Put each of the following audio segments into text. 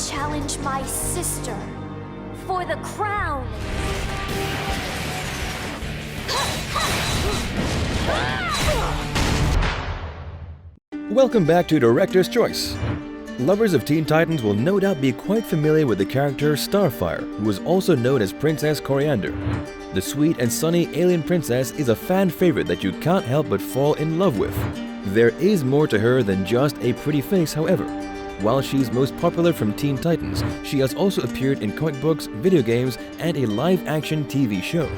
challenge my sister for the crown. Welcome back to Director's Choice. Lovers of Teen Titans will no doubt be quite familiar with the character Starfire, who is also known as Princess Coriander. The sweet and sunny alien princess is a fan favorite that you can't help but fall in love with. There is more to her than just a pretty face, however. While she's most popular from Teen Titans, she has also appeared in comic books, video games, and a live-action TV show.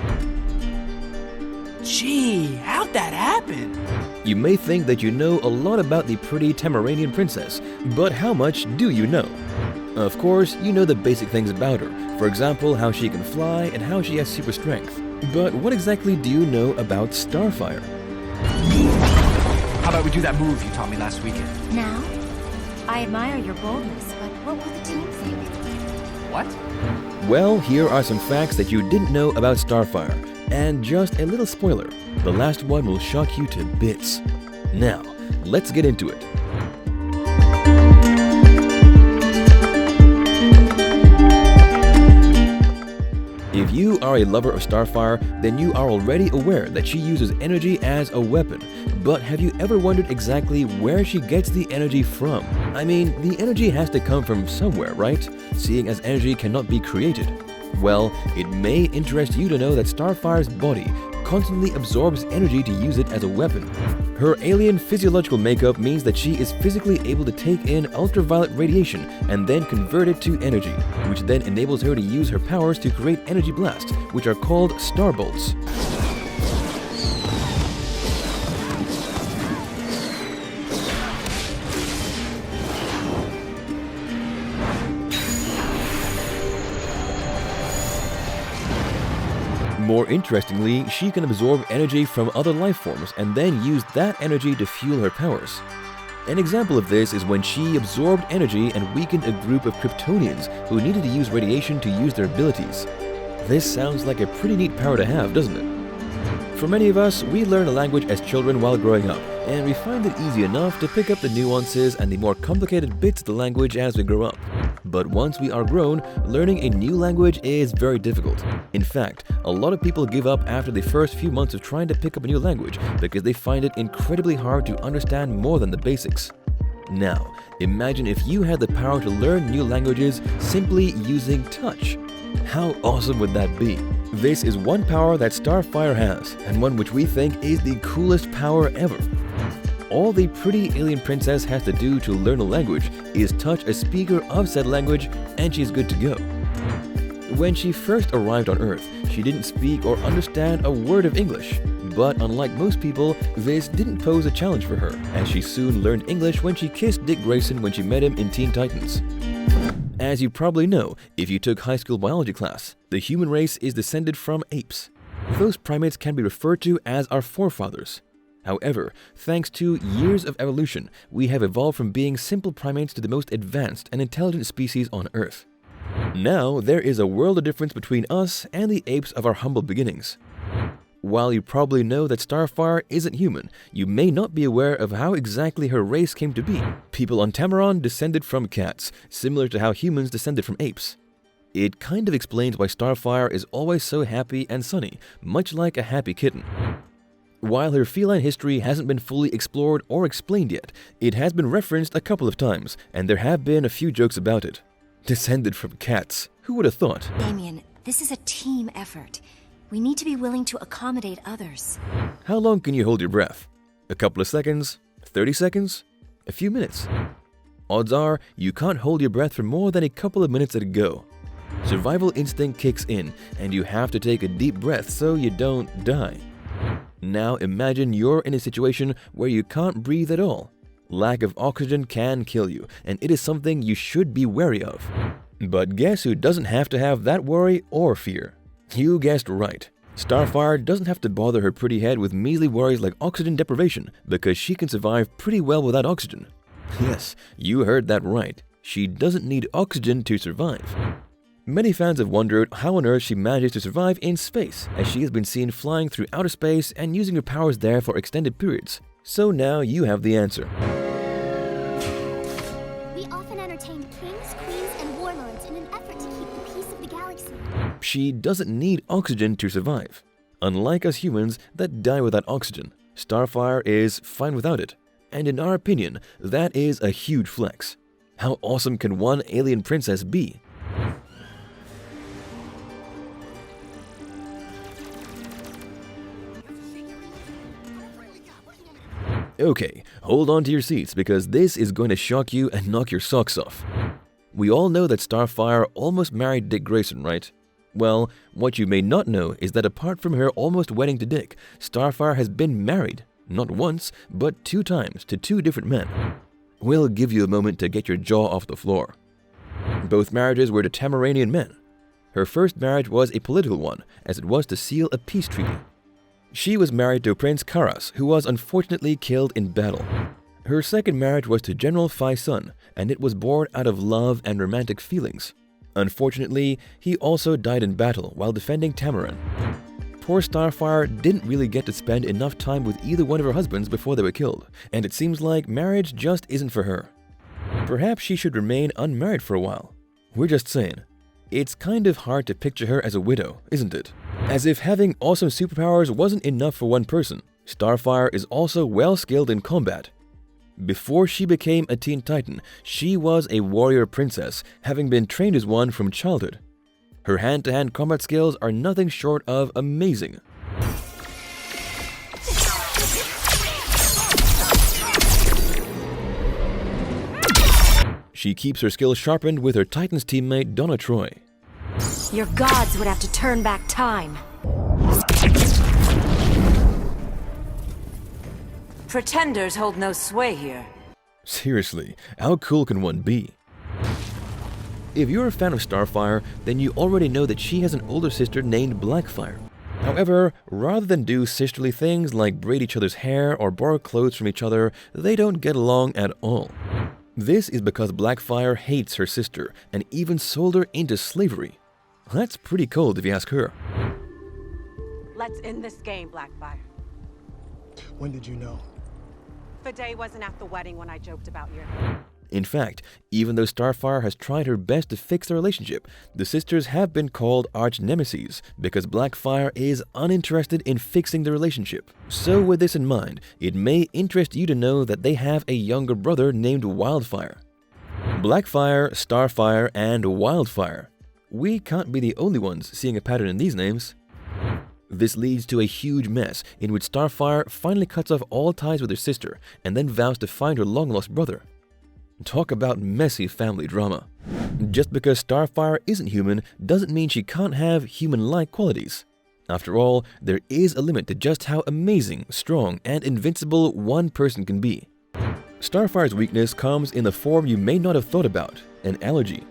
Gee, how'd that happen? You may think that you know a lot about the pretty Tamaranean princess, but how much do you know? Of course, you know the basic things about her, for example, how she can fly and how she has super strength. But what exactly do you know about Starfire? How about we do that move you taught me last weekend? Now? I admire your boldness, but what will the team think? What? Well, here are some facts that you didn't know about Starfire. And just a little spoiler, the last one will shock you to bits. Now, let's get into it. If you are a lover of Starfire, then you are already aware that she uses energy as a weapon. But have you ever wondered exactly where she gets the energy from? I mean, the energy has to come from somewhere, right? Seeing as energy cannot be created. Well, it may interest you to know that Starfire's body constantly absorbs energy to use it as a weapon. Her alien physiological makeup means that she is physically able to take in ultraviolet radiation and then convert it to energy, which then enables her to use her powers to create energy blasts, which are called starbolts. More interestingly, she can absorb energy from other life forms and then use that energy to fuel her powers. An example of this is when she absorbed energy and weakened a group of Kryptonians who needed to use radiation to use their abilities. This sounds like a pretty neat power to have, doesn't it? For many of us, we learn a language as children while growing up, and we find it easy enough to pick up the nuances and the more complicated bits of the language as we grow up. But once we are grown, learning a new language is very difficult. In fact, a lot of people give up after the first few months of trying to pick up a new language because they find it incredibly hard to understand more than the basics. Now, imagine if you had the power to learn new languages simply using touch. How awesome would that be? This is one power that Starfire has, and one which we think is the coolest power ever. All the pretty alien princess has to do to learn a language is touch a speaker of said language, and she's good to go. When she first arrived on Earth, she didn't speak or understand a word of English. But unlike most people, this didn't pose a challenge for her, as she soon learned English when she kissed Dick Grayson when she met him in Teen Titans. As you probably know, if you took high school biology class, the human race is descended from apes. Those primates can be referred to as our forefathers. However, thanks to years of evolution, we have evolved from being simple primates to the most advanced and intelligent species on Earth. Now, there is a world of difference between us and the apes of our humble beginnings. While you probably know that Starfire isn't human, you may not be aware of how exactly her race came to be. People on Tamaran descended from cats, similar to how humans descended from apes. It kind of explains why Starfire is always so happy and sunny, much like a happy kitten. While her feline history hasn't been fully explored or explained yet, it has been referenced a couple of times, and there have been a few jokes about it. Descended from cats. Who would have thought? Damien, this is a team effort. We need to be willing to accommodate others. How long can you hold your breath? A couple of seconds? 30 seconds? A few minutes? Odds are, you can't hold your breath for more than a couple of minutes at a go. Survival instinct kicks in, and you have to take a deep breath so you don't die. Now imagine you're in a situation where you can't breathe at all. Lack of oxygen can kill you, and it is something you should be wary of. But guess who doesn't have to have that worry or fear? You guessed right. Starfire doesn't have to bother her pretty head with measly worries like oxygen deprivation because she can survive pretty well without oxygen. Yes, you heard that right. She doesn't need oxygen to survive. Many fans have wondered how on earth she manages to survive in space, as she has been seen flying through outer space and using her powers there for extended periods. So now you have the answer. We often entertain kings, vaccines and warlords in an effort to keep the peace of the galaxy. She doesn't need oxygen to survive. Unlike us humans that die without oxygen, Starfire is fine without it. And in our opinion, that is a huge flex. How awesome can one alien princess be? Okay, hold on to your seats because this is going to shock you and knock your socks off. We all know that Starfire almost married Dick Grayson, right? Well, what you may not know is that apart from her almost wedding to Dick, Starfire has been married, not once, but 2 times to 2 different men. We'll give you a moment to get your jaw off the floor. Both marriages were to Tamaranean men. Her first marriage was a political one, as it was to seal a peace treaty. She was married to Prince Karas, who was unfortunately killed in battle. Her second marriage was to General Phi's son, and it was born out of love and romantic feelings. Unfortunately, he also died in battle while defending Tamaran. Poor Starfire didn't really get to spend enough time with either one of her husbands before they were killed, and it seems like marriage just isn't for her. Perhaps she should remain unmarried for a while. We're just saying. It's kind of hard to picture her as a widow, isn't it? As if having awesome superpowers wasn't enough for one person, Starfire is also well skilled in combat. Before she became a Teen Titan, she was a warrior princess, having been trained as one from childhood. Her hand-to-hand combat skills are nothing short of amazing. She keeps her skills sharpened with her Titans teammate Donna Troy. Your gods would have to turn back time. Pretenders hold no sway here. Seriously, how cool can one be? If you're a fan of Starfire, then you already know that she has an older sister named Blackfire. However, rather than do sisterly things like braid each other's hair or borrow clothes from each other, they don't get along at all. This is because Blackfire hates her sister and even sold her into slavery. That's pretty cold if you ask her. Let's end this game, Blackfire. When did you know? Faday wasn't at the wedding when I joked about your hair. In fact, even though Starfire has tried her best to fix the relationship, the sisters have been called arch-nemeses because Blackfire is uninterested in fixing the relationship. So with this in mind, it may interest you to know that they have a younger brother named Wildfire. Blackfire, Starfire, and Wildfire. We can't be the only ones seeing a pattern in these names. This leads to a huge mess in which Starfire finally cuts off all ties with her sister and then vows to find her long-lost brother. Talk about messy family drama. Just because Starfire isn't human doesn't mean she can't have human-like qualities. After all, there is a limit to just how amazing, strong, and invincible one person can be. Starfire's weakness comes in the form you may not have thought about, an allergy.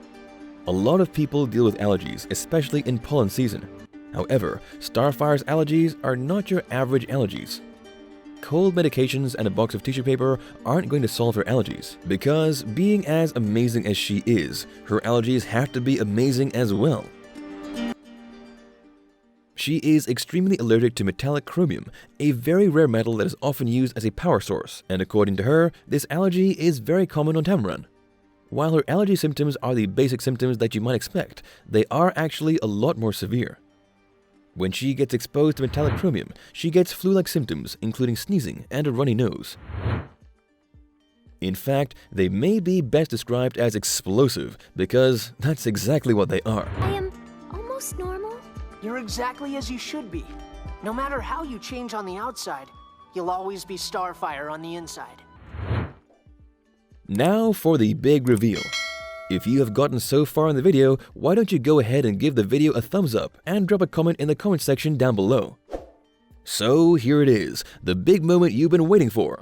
A lot of people deal with allergies, especially in pollen season. However, Starfire's allergies are not your average allergies. Cold medications and a box of tissue paper aren't going to solve her allergies, because being as amazing as she is, her allergies have to be amazing as well. She is extremely allergic to metallic chromium, a very rare metal that is often used as a power source, and according to her, this allergy is very common on Tamaran. While her allergy symptoms are the basic symptoms that you might expect, they are actually a lot more severe. When she gets exposed to metallic chromium, she gets flu-like symptoms, including sneezing and a runny nose. In fact, they may be best described as explosive, because that's exactly what they are. I am almost normal. You're exactly as you should be. No matter how you change on the outside, you'll always be Starfire on the inside. Now for the big reveal. If you have gotten so far in the video, why don't you go ahead and give the video a thumbs up and drop a comment in the comment section down below. So here it is, the big moment you've been waiting for.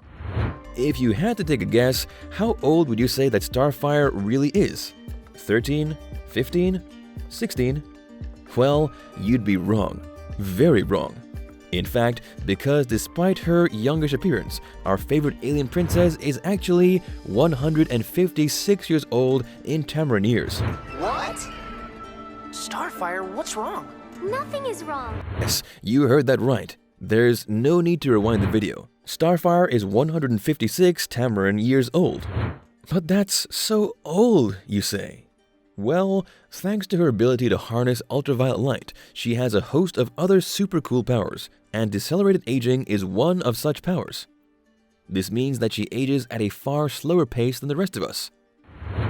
If you had to take a guess, how old would you say that Starfire really is? 13? 15? 16? Well, you'd be wrong. Very wrong. In fact, because despite her youngish appearance, our favorite alien princess is actually 156 years old in Tamaran years. What? Starfire, what's wrong? Nothing is wrong. Yes, you heard that right. There's no need to rewind the video. Starfire is 156 Tamaran years old. But that's so old, you say. Well, thanks to her ability to harness ultraviolet light, she has a host of other super cool powers, and decelerated aging is one of such powers. This means that she ages at a far slower pace than the rest of us.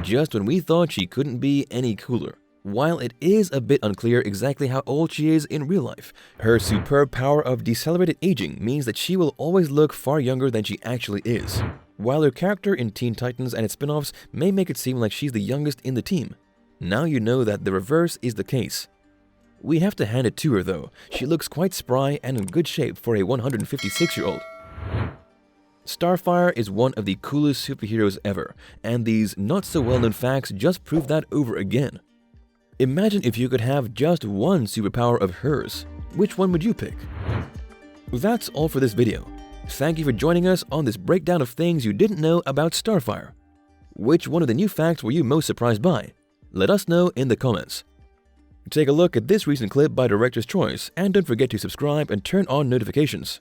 Just when we thought she couldn't be any cooler. While it is a bit unclear exactly how old she is in real life, her superb power of decelerated aging means that she will always look far younger than she actually is. While her character in Teen Titans and its spin-offs may make it seem like she's the youngest in the team, now you know that the reverse is the case. We have to hand it to her though, she looks quite spry and in good shape for a 156-year-old. Starfire is one of the coolest superheroes ever, and these not-so-well-known facts just prove that over again. Imagine if you could have just one superpower of hers. Which one would you pick? That's all for this video. Thank you for joining us on this breakdown of things you didn't know about Starfire. Which one of the new facts were you most surprised by? Let us know in the comments. Take a look at this recent clip by Director's Choice, and don't forget to subscribe and turn on notifications.